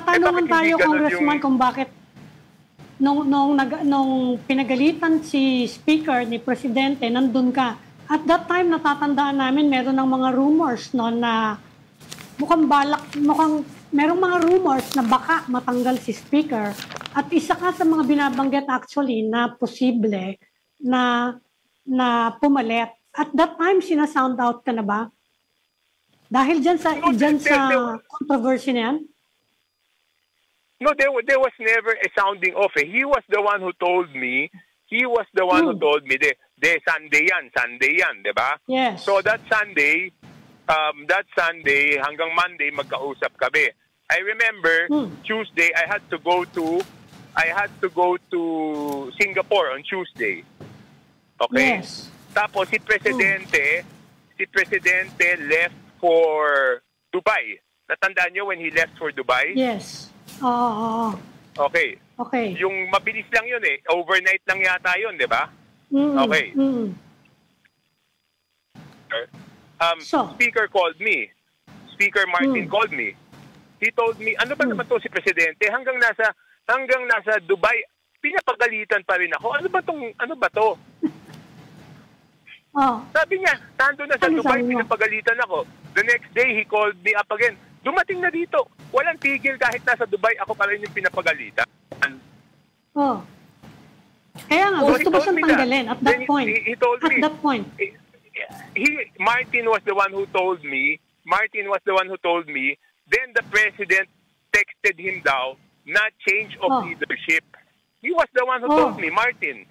nagtatanungan tayo, Congressman, kung bakit nung pinagalitan si Speaker ni Presidente, nandun ka. At that time, natatandaan namin, meron ng mga rumors no, na merong mga rumors na baka matanggal si Speaker. At isa ka sa mga binabanggit actually na posible na pumalit. At that time, sinasound out ka na ba? Dahil dyan sa controversy na yan? No, there was never a sounding off. He was the one who told me. Who told me, Sunday yan, di ba? Yes. So that Sunday hanggang Monday magkausap kami. I remember Tuesday I had to go to Singapore on Tuesday. Okay? Yes. Tapos si Presidente left for Dubai. Natandaan niyo when he left for Dubai? Yes. Oo. Okay. Okay. Yung mabilis lang yun eh. Overnight lang yata yun, di ba? Okay. Speaker called me. Speaker Martin called me. He told me, ano ba naman to si Presidente? Hanggang nasa Dubai, pinapagalitan pa rin ako. Ano ba to? Sabi niya, nandun na sa Dubai, pinapagalitan ako. The next day, he called me up again. Dumating na dito. Walang tigil kahit nasa Dubai, ako pa rin yung pinapagalitan. Kaya nga, gusto ko siyang tanggalin at that point. He told me. At that point. Martin was the one who told me. Then the President texted him daw na change of leadership. He was the one who told me, Martin.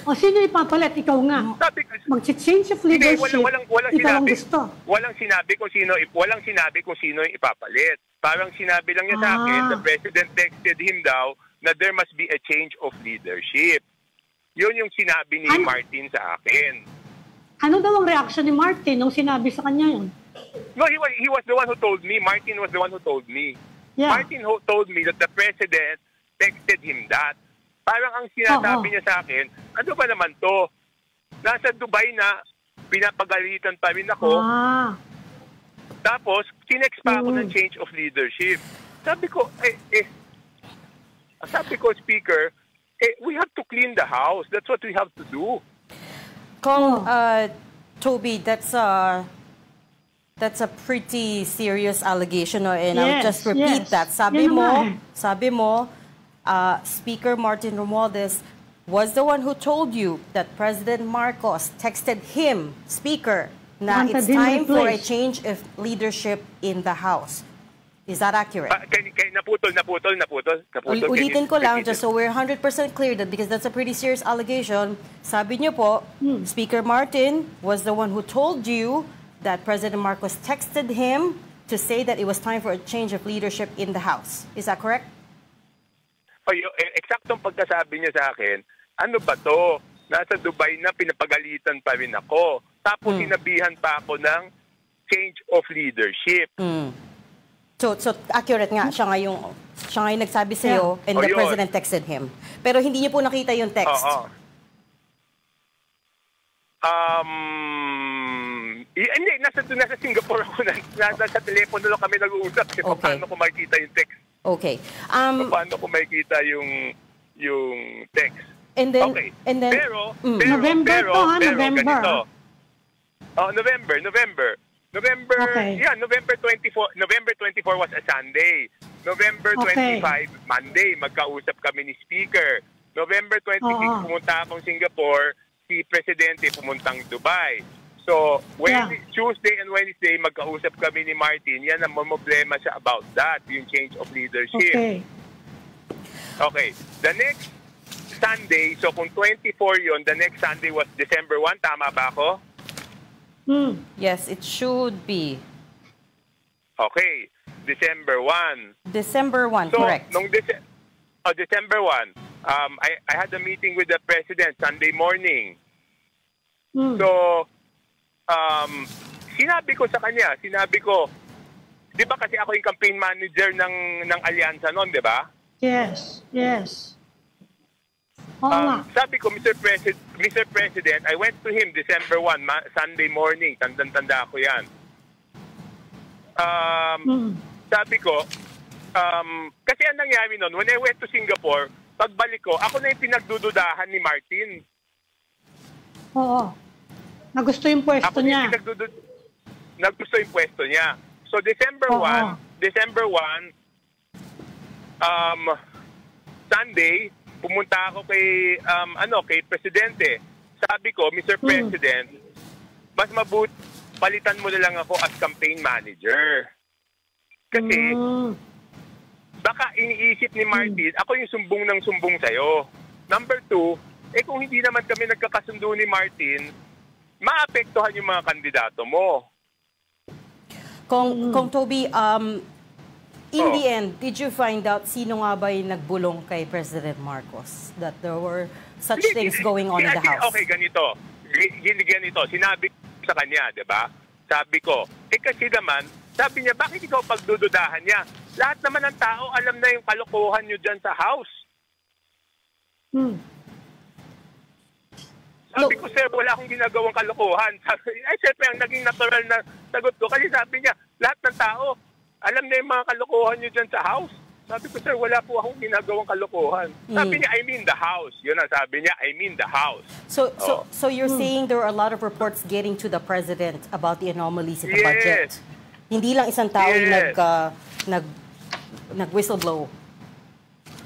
Sino ipapalit? Ikaw nga. Mag-change of leadership. Ikaw ang gusto. Walang sinabi kung sino yung ipapalit. Parang sinabi lang niya sa akin, the President texted him daw na there must be a change of leadership. Yun yung sinabi ni Martin sa akin. Ano daw ang reaction ni Martin nung sinabi sa kanya yun? No, he was the one who told me. Martin was the one who told me. Yeah. Martin told me that the President texted him that. Parang ang sinasabi niya sa akin, ano ba naman to? Nasa Dubai na, pinapagalitan pa rin ako. Tapos, tinext pa ako ng change of leadership. Sabi ko, Speaker, we have to clean the house. That's what we have to do. Toby, that's a pretty serious allegation, and I'll just repeat that. Sabi mo, Speaker Martin Romualdez was the one who told you that President Marcos texted him, Speaker, na it's time for a change of leadership in the House. Is that accurate? Naputol. Ulitin ko lang, just so we're 100% clear that because that's a pretty serious allegation. Sabi niyo po, Speaker Martin was the one who told you that President Marcos texted him to say that it was time for a change of leadership in the House. Is that correct? Eksaktong pagkasabi niya sa akin, ano ba to? Nasa Dubai na, pinapagalitan pa rin ako. Tapos sinabihan pa ako ng change of leadership. So accurate nga, siya nga yung nagsabi sa'yo and the President texted him. Pero hindi niyo po nakita yung text. Hindi, nasa Singapore ako. Nasa telepono lang kami nag-uusap. Paano ko makikita yung text? Okay. Paano ko makikita yung text? And then, Pero November. ganito. November. Okay. Yeah, November 24 was a Sunday. November 25, Monday, magkausap kami ni Speaker. November 26, pumunta akong Singapore. Si Presidente pumuntang Dubai. So, Tuesday and Wednesday, magkausap kami ni Martin. Yan ang problema siya about that, yung change of leadership. Okay. The next Sunday, so kung 24 yon, the next Sunday was December 1, tama ba ako? Yes, it should be. Okay. December 1. December 1, so, correct. Nung December 1, I had a meeting with the President Sunday morning. So, sinabi ko sa kanya, di ba kasi ako yung campaign manager ng alyansa noon, di ba? Yes. Sabi ko, Mr. President, I went to him December 1, Sunday morning, tanda ko yan. sabi ko, kasi ang nangyari noon, when I went to Singapore, pagbalik ko, ako na yung pinagdududahan ni Martin. Oo. Nagusto yung pwesto niya. Nagusto yung pwesto niya. So December 1, Sunday, pumunta ako kay kay Presidente. Sabi ko, Mr. President, mas mabuti palitan mo na lang ako as campaign manager. Kasi baka iniisip ni Martin, ako yung sumbong ng sumbong sa'yo. Number 2, kung hindi naman kami nagkakasundo ni Martin, maapektuhan yung mga kandidato mo. Kung Toby, in the end, did you find out sino nga ba yung nagbulong kay President Marcos? That there were such things going on in the House? Okay, ganito. Sinabi ko sa kanya, di ba? Sabi ko, kasi naman, sabi niya, bakit ikaw pagdududahan niya? Lahat naman ng tao, alam na yung kalokohan nyo dyan sa House. Sabi ko, sir, wala akong ginagawang kalokohan. Siyempre, ang naging natural na sagot ko, kasi sabi niya, lahat ng tao, alam na yung mga kalokohan nyo dyan sa House. Sabi ko, sir, wala po akong ginagawang kalokohan. Sabi niya, I mean the House. Yun ang sabi niya, I mean the House. So you're saying there are a lot of reports getting to the President about the anomalies in the budget? Hindi lang isang tao yung nag-whistleblow.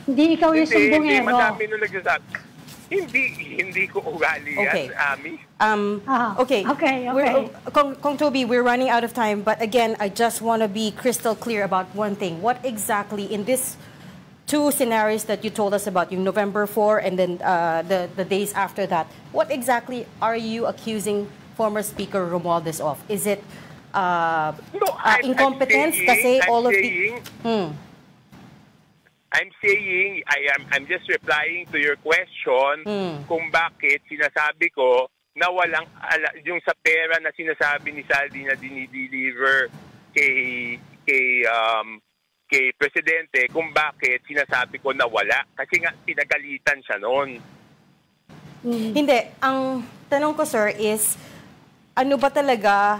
Hindi ikaw yung sumbongero. Hindi, madami nung nagsasabi. Hindi ko ugali yan, Ami. Okay. Kung Toby, we're running out of time, but again, I just want to be crystal clear about one thing. What exactly in this two scenarios that you told us about, yung November 4 and then the days after that, what exactly are you accusing former Speaker Romualdez of? Is it incompetence? I'm saying, I'm just replying to your question kung bakit sinasabi ko na walang, yung sa pera na sinasabi ni Saldi na dinideliver kay Presidente, kung bakit sinasabi ko na wala. Kasi nga, pinagalitan siya noon. Hindi. Ang tanong ko, sir, is, ano ba talaga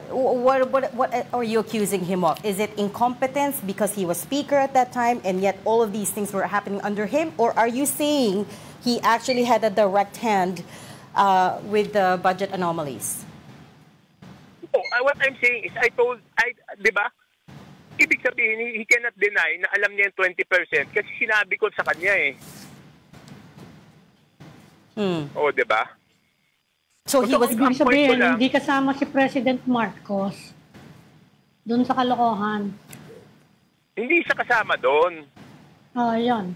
what are you accusing him of? Is it incompetence because he was speaker at that time and yet all of these things were happening under him? Or are you saying he actually had a direct hand with the budget anomalies? What I'm saying is, di ba? Ibig sabihin, he cannot deny na alam niya yung 20% kasi sinabi ko sa kanya eh. O, di ba? So he was... Ibig sabihin, hindi kasama si President Marcos doon sa kalokohan. Hindi siya kasama doon. Yan.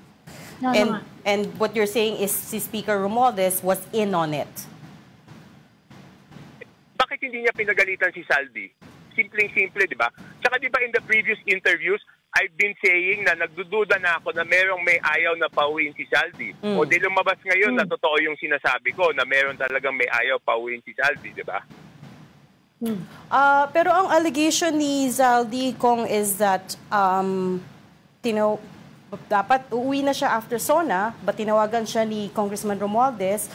And what you're saying is si Speaker Romualdez was in on it. Bakit hindi niya pinagalitan si Saldi? Simpleng-simple, di ba? Tsaka di ba in the previous interviews, I've been saying na nagdududa na ako na merong may ayaw na pauwiin si Saldi. O di lumabas ngayon na totoo yung sinasabi ko na meron talagang may ayaw pauwiin si Saldi, di ba? Pero ang allegation ni Zaldi, Kong, is that dapat uuwi na siya after SONA, but tinawagan siya ni Congressman Romualdez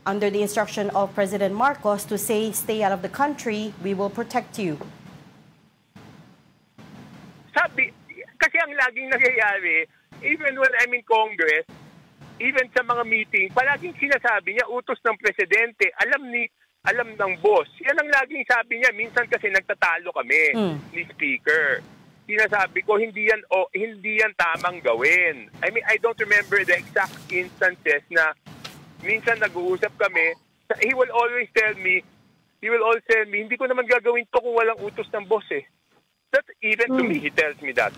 under the instruction of President Marcos to say, stay out of the country, we will protect you. Kasi ang laging nangyayari, even when I'm in Congress, even sa mga meeting, palaging sinasabi niya, utos ng Presidente, alam ng boss. Yan ang laging sabi niya. Minsan kasi nagtatalo kami ni Speaker. Sinasabi ko, hindi yan tamang gawin. I mean, I don't remember the exact instances na minsan nag-uusap kami. He will always tell me, hindi ko naman gagawin to kung walang utos ng boss eh. That even to me, he tells me that.